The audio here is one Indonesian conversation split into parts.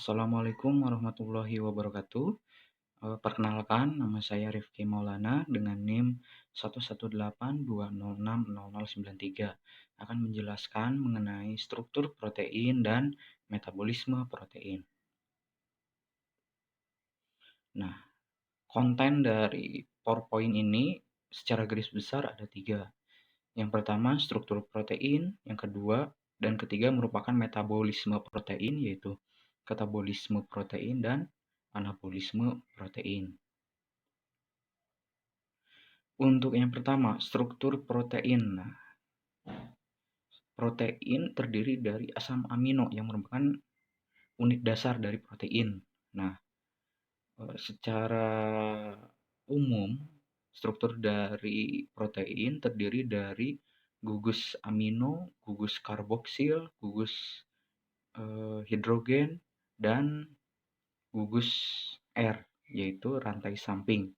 Assalamualaikum warahmatullahi wabarakatuh. Perkenalkan, nama saya Rifki Maulana dengan NIM 11820600093. Akan menjelaskan mengenai struktur protein dan metabolisme protein. Nah, konten dari PowerPoint ini secara garis besar ada 3. Yang pertama, struktur protein. Yang kedua dan ketiga merupakan metabolisme protein, yaitu katabolisme protein dan anabolisme protein. Untuk yang pertama, struktur protein. Nah, protein terdiri dari asam amino yang merupakan unit dasar dari protein. Nah, secara umum, struktur dari protein terdiri dari gugus amino, gugus karboksil, gugus hidrogen, dan gugus R, yaitu rantai samping.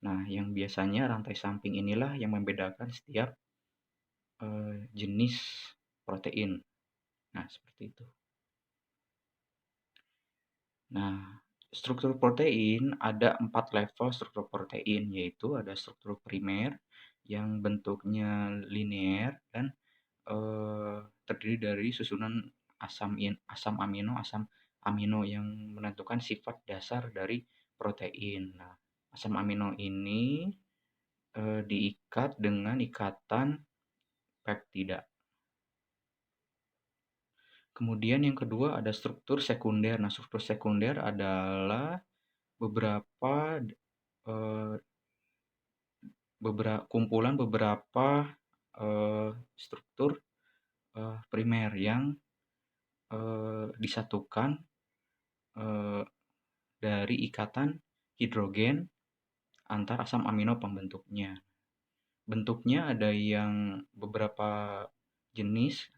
Nah, yang biasanya rantai samping inilah yang membedakan setiap jenis protein. Nah, seperti itu. Nah, struktur protein ada 4 level struktur protein, yaitu ada struktur primer yang bentuknya linear dan terdiri dari susunan asam amino yang menentukan sifat dasar dari protein. Nah, asam amino ini diikat dengan ikatan peptida. Kemudian yang kedua ada struktur sekunder. Nah, struktur sekunder adalah beberapa kumpulan beberapa struktur primer yang disatukan dari ikatan hidrogen antar asam amino pembentuknya. Bentuknya ada yang beberapa jenis,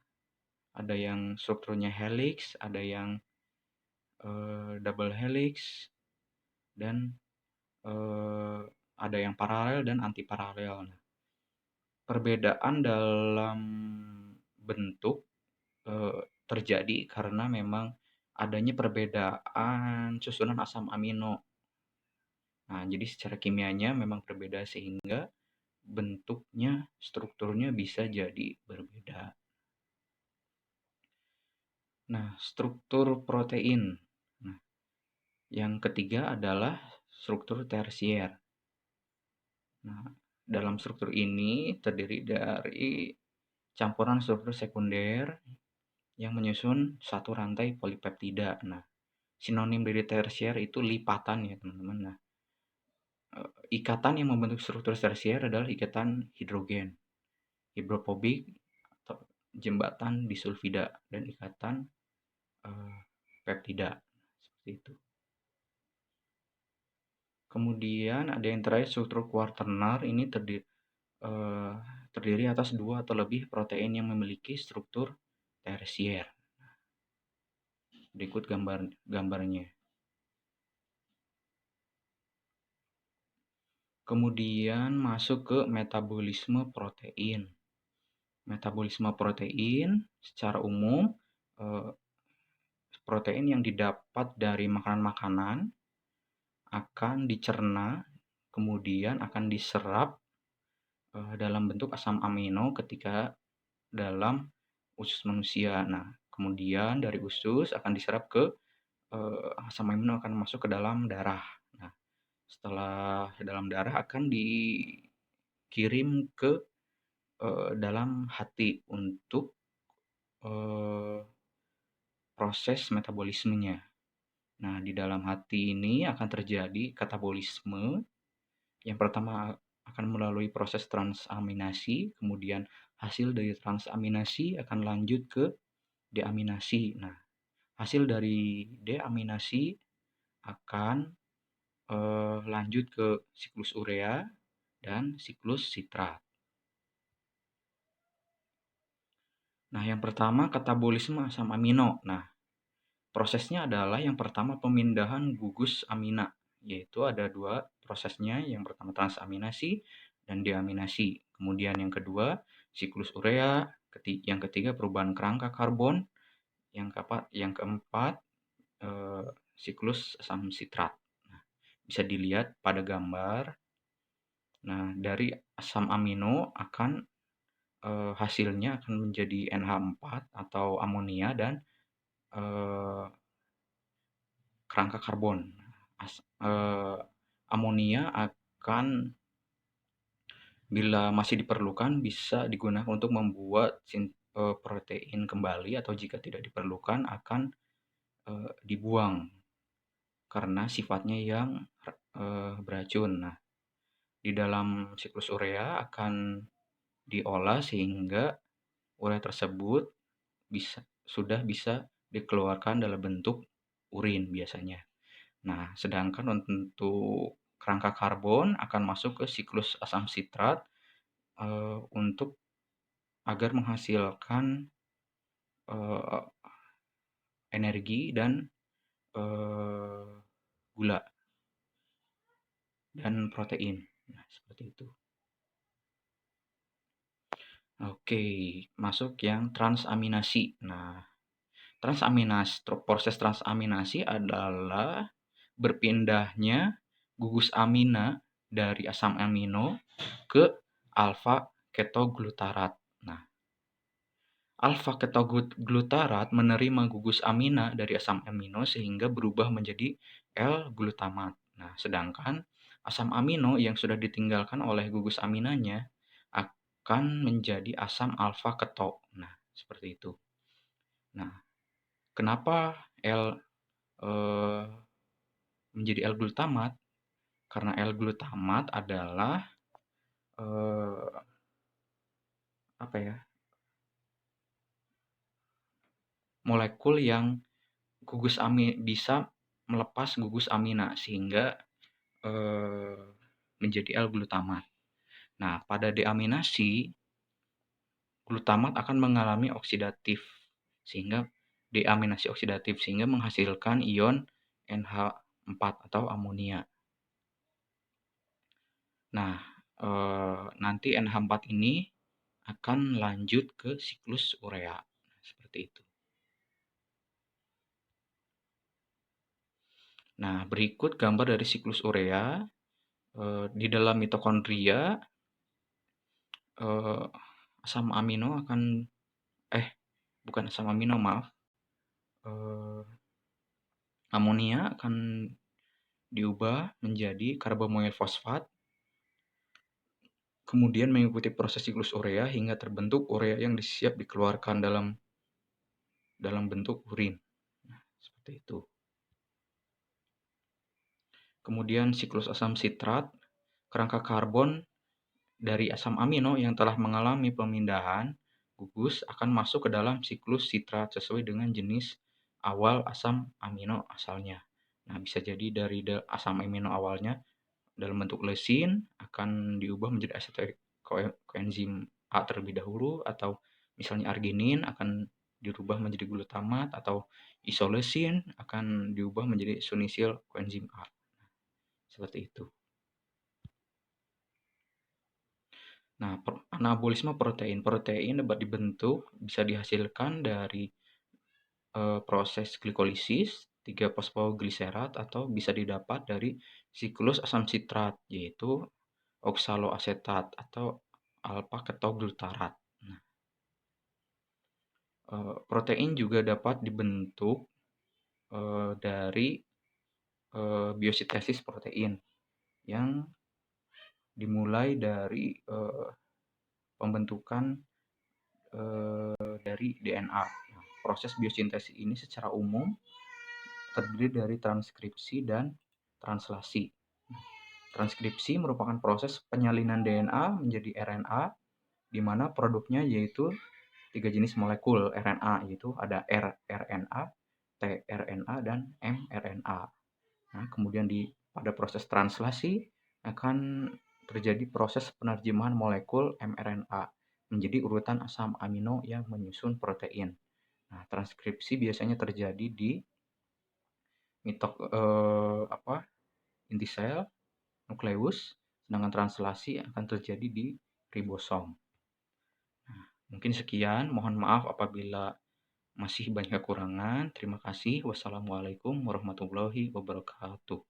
ada yang strukturnya helix, ada yang double helix, dan ada yang paralel dan antiparalel. Nah, perbedaan dalam bentuk terjadi karena memang adanya perbedaan susunan asam amino. Nah, jadi secara kimianya memang berbeda sehingga bentuknya, strukturnya bisa jadi berbeda. Nah, struktur protein. Nah, yang ketiga adalah struktur tersier. Nah, dalam struktur ini terdiri dari campuran struktur sekunder yang menyusun satu rantai polipeptida. Nah, sinonim dari tersier itu lipatan ya, teman-teman. Nah, ikatan yang membentuk struktur tersier adalah ikatan hidrogen, hidrofobik atau jembatan disulfida, dan ikatan peptida, seperti itu. Kemudian ada yang terakhir struktur kuarternar, ini terdiri atas 2 atau lebih protein yang memiliki struktur tersier. Berikut gambarnya. Kemudian masuk ke metabolisme protein. Metabolisme protein secara umum protein yang didapat dari makanan-makanan akan dicerna, kemudian akan diserap dalam bentuk asam amino ketika dalam usus manusia. Nah, kemudian dari usus akan diserap ke asam amino akan masuk ke dalam darah. Nah, setelah dalam darah akan dikirim ke dalam hati untuk proses metabolismenya. Nah, di dalam hati ini akan terjadi katabolisme. Yang pertama akan melalui proses transaminasi, kemudian hasil dari transaminasi akan lanjut ke deaminasi. Nah, hasil dari deaminasi akan lanjut ke siklus urea dan siklus sitrat. Nah, yang pertama katabolisme asam amino. Nah, prosesnya adalah yang pertama pemindahan gugus amina, yaitu ada 2 prosesnya. Yang pertama transaminasi dan deaminasi. Kemudian yang kedua siklus urea, yang ketiga perubahan kerangka karbon, yang keempat siklus asam sitrat. Nah, bisa dilihat pada gambar. Nah, dari asam amino akan hasilnya akan menjadi NH4 atau amonia dan kerangka karbon. Amonia akan bila masih diperlukan bisa digunakan untuk membuat protein kembali, atau jika tidak diperlukan akan dibuang karena sifatnya yang beracun. Nah, di dalam siklus urea akan diolah sehingga urea tersebut sudah bisa dikeluarkan dalam bentuk urin biasanya. Nah, sedangkan untuk kerangka karbon akan masuk ke siklus asam sitrat untuk agar menghasilkan energi dan gula dan protein. Nah, seperti itu. Oke, masuk yang transaminasi. Nah, proses transaminasi adalah berpindahnya gugus amina dari asam amino ke alfa ketoglutarat. Nah, alfa ketoglutarat menerima gugus amina dari asam amino sehingga berubah menjadi L-glutamat. Nah, sedangkan asam amino yang sudah ditinggalkan oleh gugus aminanya akan menjadi asam alfa keto. Nah, seperti itu. Nah, kenapa menjadi L-glutamat? Karena L-glutamat adalah molekul yang bisa melepas gugus amina sehingga menjadi L-glutamat. Nah, pada deaminasi, glutamat akan mengalami oksidatif sehingga menghasilkan ion NH4 atau amonia. Nah, nanti NH4 ini akan lanjut ke siklus urea. Seperti itu. Nah, berikut gambar dari siklus urea. Di dalam mitokondria, asam amino akan bukan asam amino, maaf. Amonia akan diubah menjadi karbomoil fosfat, kemudian mengikuti proses siklus urea hingga terbentuk urea yang siap dikeluarkan dalam bentuk urin. Nah, seperti itu. Kemudian siklus asam sitrat, kerangka karbon dari asam amino yang telah mengalami pemindahan gugus akan masuk ke dalam siklus sitrat sesuai dengan jenis awal asam amino asalnya. Nah, bisa jadi dari asam amino awalnya dalam bentuk leusin akan diubah menjadi asetil koenzim A terlebih dahulu, atau misalnya arginin akan dirubah menjadi glutamat, atau isoleusin akan diubah menjadi sunisil koenzim A. Seperti itu. Nah, anabolisme protein. Protein dapat dibentuk, bisa dihasilkan dari proses glikolisis 3-fosfogliserat, atau bisa didapat dari siklus asam sitrat, yaitu oksaloasetat atau alfa ketoglutarat. Nah, protein juga dapat dibentuk dari biosintesis protein yang dimulai dari pembentukan dari DNA. Nah, proses biosintesis ini secara umum terdiri dari transkripsi dan translasi. Transkripsi merupakan proses penyalinan DNA menjadi RNA, di mana produknya yaitu 3 jenis molekul RNA, yaitu ada rRNA, tRNA, dan mRNA. Nah, kemudian pada proses translasi akan terjadi proses penerjemahan molekul mRNA menjadi urutan asam amino yang menyusun protein. Nah, transkripsi biasanya terjadi di inti sel, nukleus, sedangkan translasi akan terjadi di ribosom. Nah, mungkin sekian, mohon maaf apabila masih banyak kekurangan. Terima kasih. Wassalamualaikum warahmatullahi wabarakatuh.